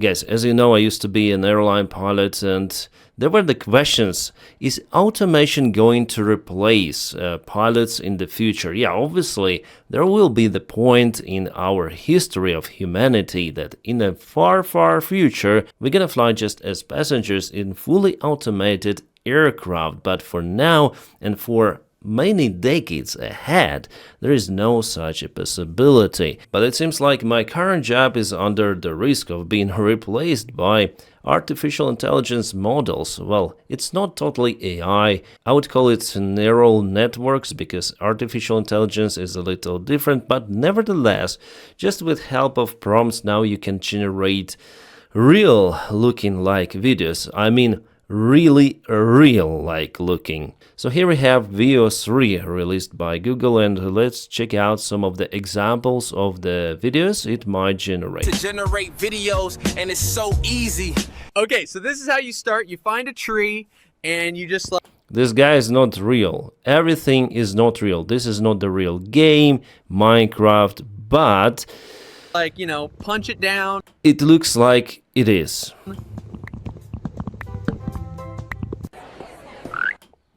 Guys, as you know, I used to be an airline pilot, and there were the questions, is automation going to replace pilots in the future? Yeah, obviously, there will be the point in our history of humanity that in a far, far future, we're gonna fly just as passengers in fully automated aircraft. But for now, and for many decades ahead, there is no such a possibility. But it seems like my current job is under the risk of being replaced by artificial intelligence models. Well, it's not totally AI. I would call it neural networks because artificial intelligence is a little different, but nevertheless, just with help of prompts now you can generate real looking like videos. I mean, really real like looking. So here we have Veo 3 released by Google, and let's check out some of the examples of the videos it might generate. To generate videos, and it's so easy. Okay, so this is how you start. You find a tree and you just like... This guy is not real. Everything is not real. This is not the real game, Minecraft, but like, you know, punch it down. It looks like it is.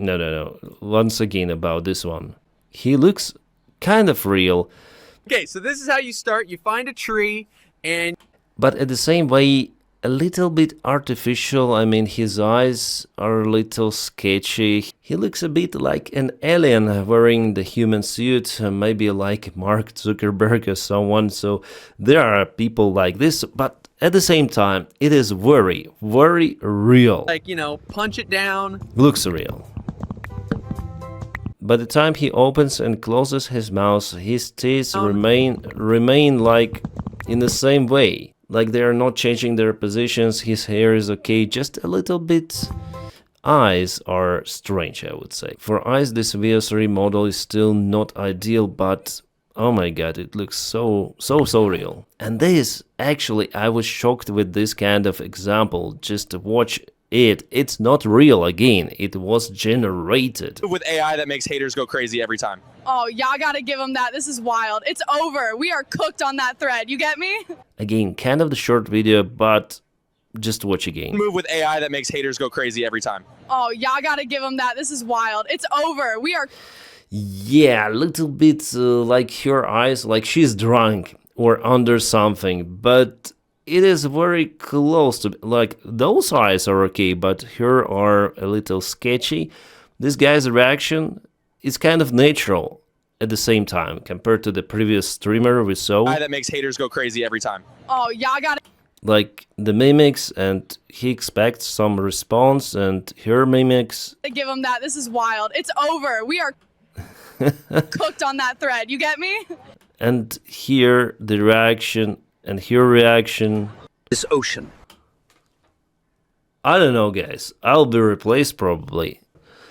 No. Once again about this one. He looks kind of real. Okay, so this is how you start. You find a tree and... But at the same way, a little bit artificial. I mean, his eyes are a little sketchy. He looks a bit like an alien wearing the human suit, maybe like Mark Zuckerberg or someone. So there are people like this, but at the same time, it is very, very real. Like, you know, punch it down. Looks real. By the time he opens and closes his mouth, his teeth remain like in the same way. Like they are not changing their positions, his hair is okay, just a little bit. Eyes are strange, I would say. For eyes, this Veo 3 model is still not ideal, but oh my god, it looks so real. And this, actually, I was shocked with this kind of example. Just to watch it. It's not real again. It was generated. With AI that makes haters go crazy every time. Oh, y'all gotta give them that. This is wild. It's over. We are cooked on that thread. You get me? Again, kind of the short video, but just watch again. Move with AI that makes haters go crazy every time. Oh, y'all gotta give them that. This is wild. It's over. We are... Yeah, a little bit like her eyes, like she's drunk or under something, but it is very close to, like, those eyes are okay, but her are a little sketchy. This guy's reaction is kind of natural at the same time compared to the previous streamer we saw. That makes haters go crazy every time. Oh, y'all gotta... Like the mimics, and he expects some response, and her mimics. Give him that. This is wild. It's over. We are cooked on that thread. You get me? And here the reaction. And her reaction. This ocean. I don't know, guys. I'll be replaced probably.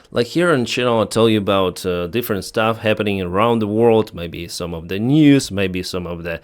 Like here on the channel, I'll tell you about different stuff happening around the world, maybe some of the news, maybe some of the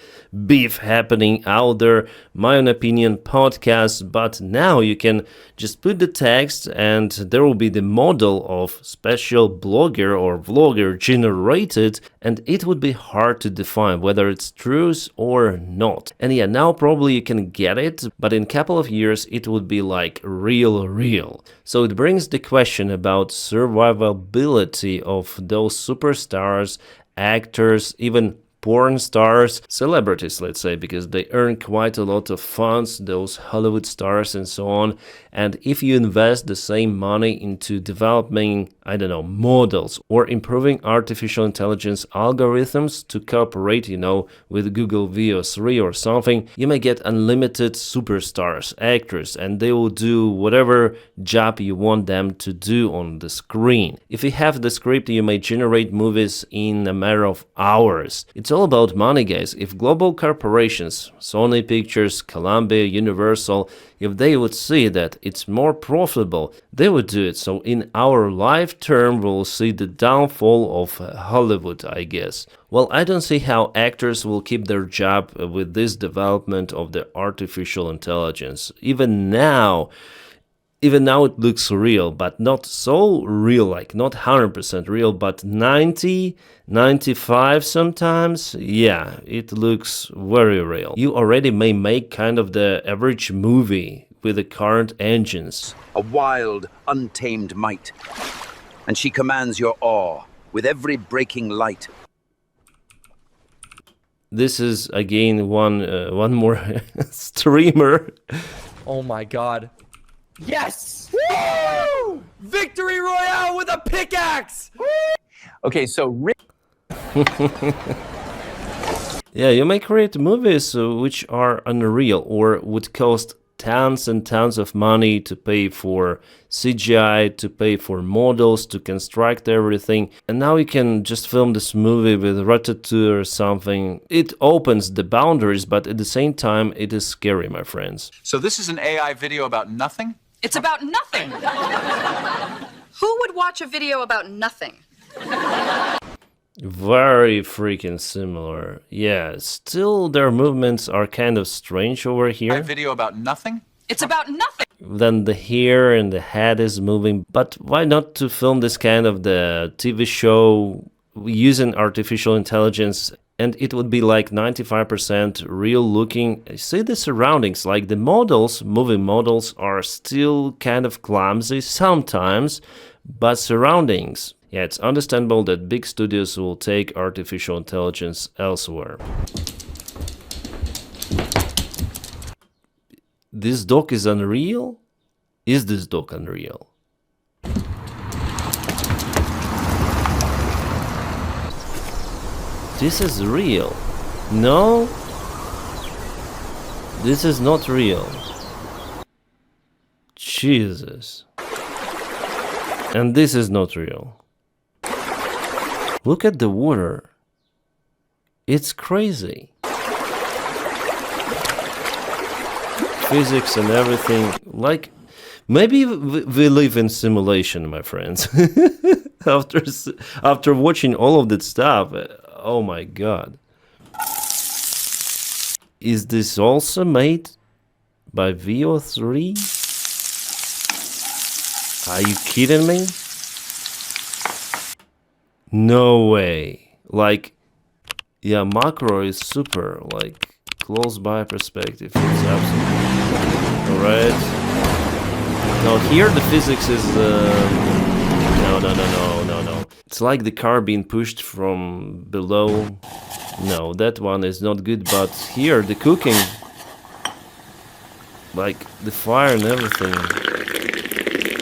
beef happening out there, my own opinion podcasts, but now you can just put the text and there will be the model of special blogger or vlogger generated, and it would be hard to define whether it's truth or not. And yeah, now probably you can get it, but in a couple of years it would be like real. So it brings the question about survivability of those superstars, actors, even porn stars, celebrities, let's say, because they earn quite a lot of funds, those Hollywood stars and so on. And if you invest the same money into developing, I don't know, models or improving artificial intelligence algorithms to cooperate, you know, with Google Veo 3 or something, you may get unlimited superstars, actors, and they will do whatever job you want them to do on the screen. If you have the script, you may generate movies in a matter of hours. It's all about money, guys. If global corporations, Sony Pictures, Columbia, Universal, if they would see that it's more profitable, they would do it. So in our lifetime, we'll see the downfall of Hollywood, I guess. Well, I don't see how actors will keep their job with this development of the artificial intelligence. Even now, Even now it looks real, but not so real, like not 100% real, but 90, 95 sometimes. Yeah, it looks very real. You already may make kind of the average movie with the current engines. A wild, untamed might, and she commands your awe with every breaking light. This is again one more streamer. Oh my god. Yes! Woo! Victory Royale with a pickaxe! Okay, so Rick. Yeah, you may create movies which are unreal or would cost tons and tons of money to pay for CGI, to pay for models, to construct everything. And now you can just film this movie with Ratatouille or something. It opens the boundaries, but at the same time, it is scary, my friends. So this is an AI video about nothing? It's about nothing. Who would watch a video about nothing? Very freaking similar. Yeah, still their movements are kind of strange over A here. video about nothing? It's about nothing. Then the hair and the head is moving. But why not to film this kind of the TV show using artificial intelligence? And it would be like 95% real looking. See the surroundings, like the models, moving models are still kind of clumsy sometimes, but surroundings. Yeah, it's understandable that big studios will take artificial intelligence elsewhere. This dog is unreal? Is this dog unreal? This is real. No? This is not real. Jesus. And this is not real. Look at the water. It's crazy. Physics and everything. Like, maybe we live in simulation, my friends. After watching all of that stuff, oh my god. Is this also made by VO3? Are you kidding me? No way. Like, yeah, macro is super, like, close by perspective. It's absolutely alright. Now here the physics is no. It's like the car being pushed from below. No, that one is not good, but here the cooking, like the fire and everything.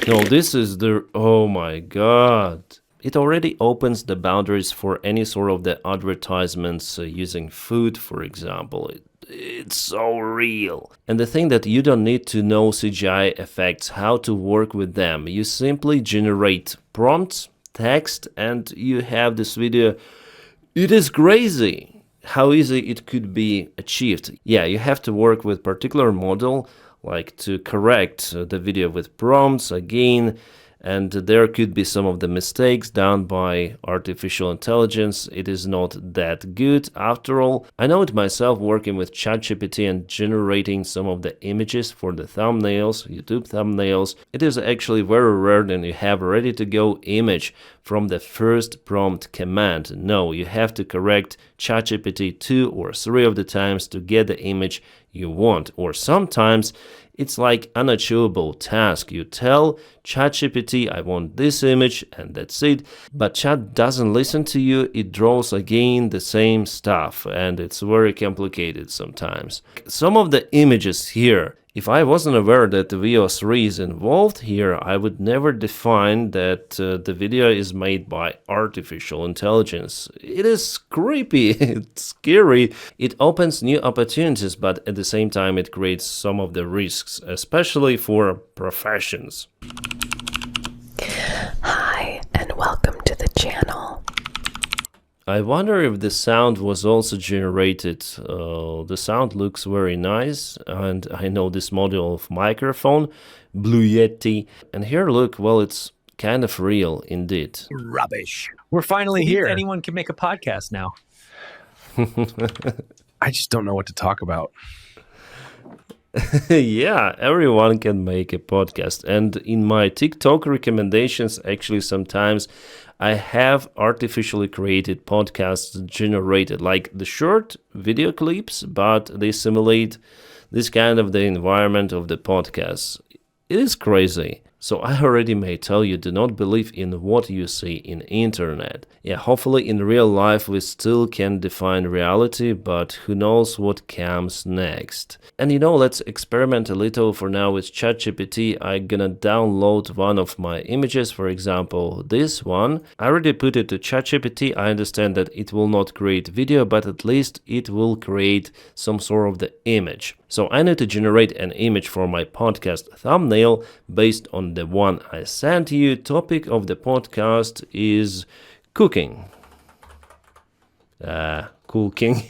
No, this is the, oh my god. It already opens the boundaries for any sort of the advertisements using food, for example. It's so real. And the thing that you don't need to know CGI effects, how to work with them. You simply generate prompts, text, and you have this video. It is crazy how easy it could be achieved. Yeah, you have to work with particular model, like to correct the video with prompts again, and there could be some of the mistakes done by artificial intelligence. It is not that good after all. I know it myself working with ChatGPT and generating some of the images for the thumbnails, YouTube thumbnails. It is actually very rare that you have a ready to go image from the first prompt command. No, you have to correct ChatGPT 2 or 3 of the times to get the image you want, or sometimes it's like unachievable task. You tell ChatGPT, I want this image, and that's it. But Chat doesn't listen to you. It draws again the same stuff, and it's very complicated sometimes. Some of the images here, if I wasn't aware that the VO3 is involved here, I would never define that the video is made by artificial intelligence. It is creepy, it's scary. It opens new opportunities, but at the same time it creates some of the risks, especially for professions. Hi, and welcome to the channel. I wonder if the sound was also generated. The sound looks very nice, and I know this model of microphone, Blue Yeti. And here, look, well, it's kind of real indeed. Rubbish. We're finally here. Anyone can make a podcast now. I just don't know what to talk about. Yeah, everyone can make a podcast. And in my TikTok recommendations, actually, sometimes I have artificially created podcasts generated, like the short video clips, but they simulate this kind of the environment of the podcast. It is crazy. So I already may tell you, do not believe in what you see in internet. Yeah, hopefully in real life we still can define reality, but who knows what comes next. And let's experiment a little for now with ChatGPT. I'm gonna download one of my images, for example, this one. I already put it to ChatGPT. I understand that it will not create video, but at least it will create some sort of the image. So I need to generate an image for my podcast thumbnail based on the one I sent you. Topic of the podcast is cooking. Cooking.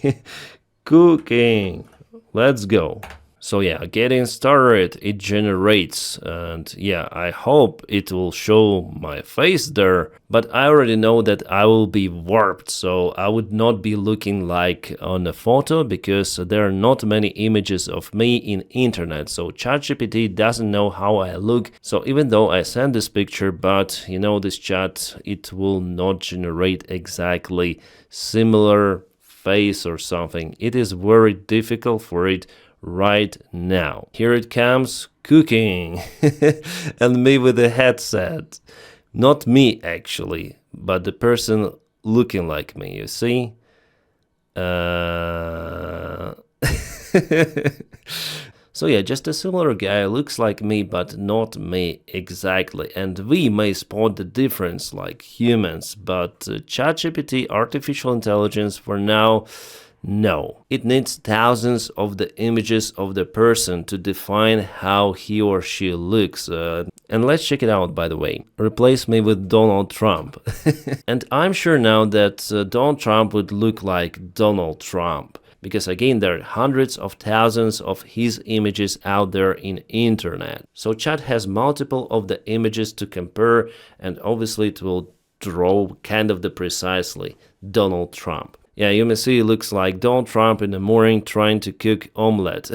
Cooking. Let's go. So yeah, getting started, it generates, and yeah, I hope it will show my face there, but I already know that I will be warped, so I would not be looking like on a photo because there are not many images of me in internet, so ChatGPT doesn't know how I look, so even though I send this picture, but this chat, it will not generate exactly similar face or something. It is very difficult for it right now. Here it comes, cooking, and me with a headset. Not me actually, but the person looking like me, you see? So yeah, just a similar guy, looks like me, but not me exactly. And we may spot the difference like humans, but ChatGPT, artificial intelligence, for now, no. It needs thousands of the images of the person to define how he or she looks. And let's check it out, by the way. Replace me with Donald Trump. And I'm sure now that Donald Trump would look like Donald Trump. Because again, there are hundreds of thousands of his images out there in internet. So Chat has multiple of the images to compare, and obviously it will draw kind of the precisely Donald Trump. Yeah, you may see it looks like Donald Trump in the morning trying to cook omelette.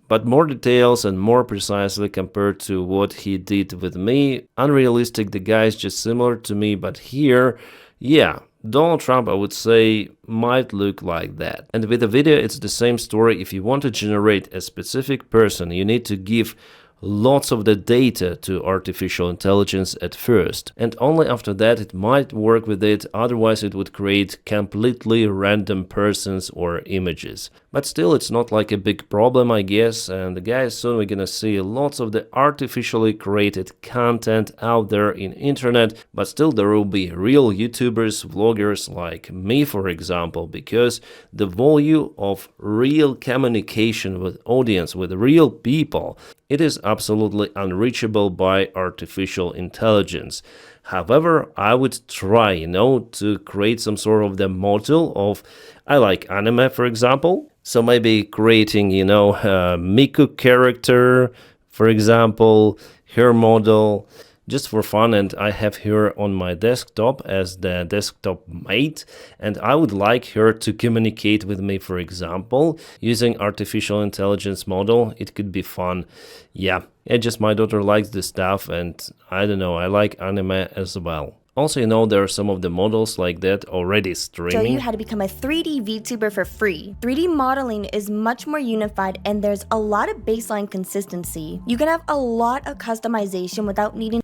But more details and more precisely compared to what he did with me. Unrealistic, the guy is just similar to me, but here, yeah, Donald Trump, I would say, might look like that. And with the video, it's the same story. If you want to generate a specific person, you need to give lots of the data to artificial intelligence at first, and only after that it might work with it, otherwise it would create completely random persons or images. But still, it's not like a big problem, I guess, and guys, soon we're gonna see lots of the artificially created content out there in internet, but still there will be real YouTubers, vloggers like me, for example, because the volume of real communication with audience, with real people, it is absolutely unreachable by artificial intelligence. However, I would try, to create some sort of the model of, I like anime, for example. So maybe creating, a Miku character, for example, her model, just for fun, and I have her on my desktop as the desktop mate, and I would like her to communicate with me, for example, using artificial intelligence model. It could be fun. Yeah, just my daughter likes this stuff, and I don't know, I like anime as well. Also, there are some of the models like that already streaming. Show you how to become a 3D VTuber for free. 3D modeling is much more unified and there's a lot of baseline consistency. You can have a lot of customization without needing.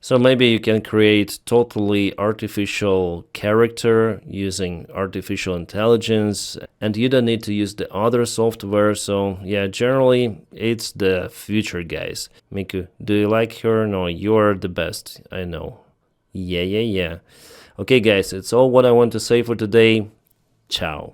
So maybe you can create totally artificial character using artificial intelligence, and you don't need to use the other software. So yeah, generally it's the future, guys. Miku, do you like her? No, you're the best. I know. Yeah. Okay, guys, it's all what I want to say for today. Ciao.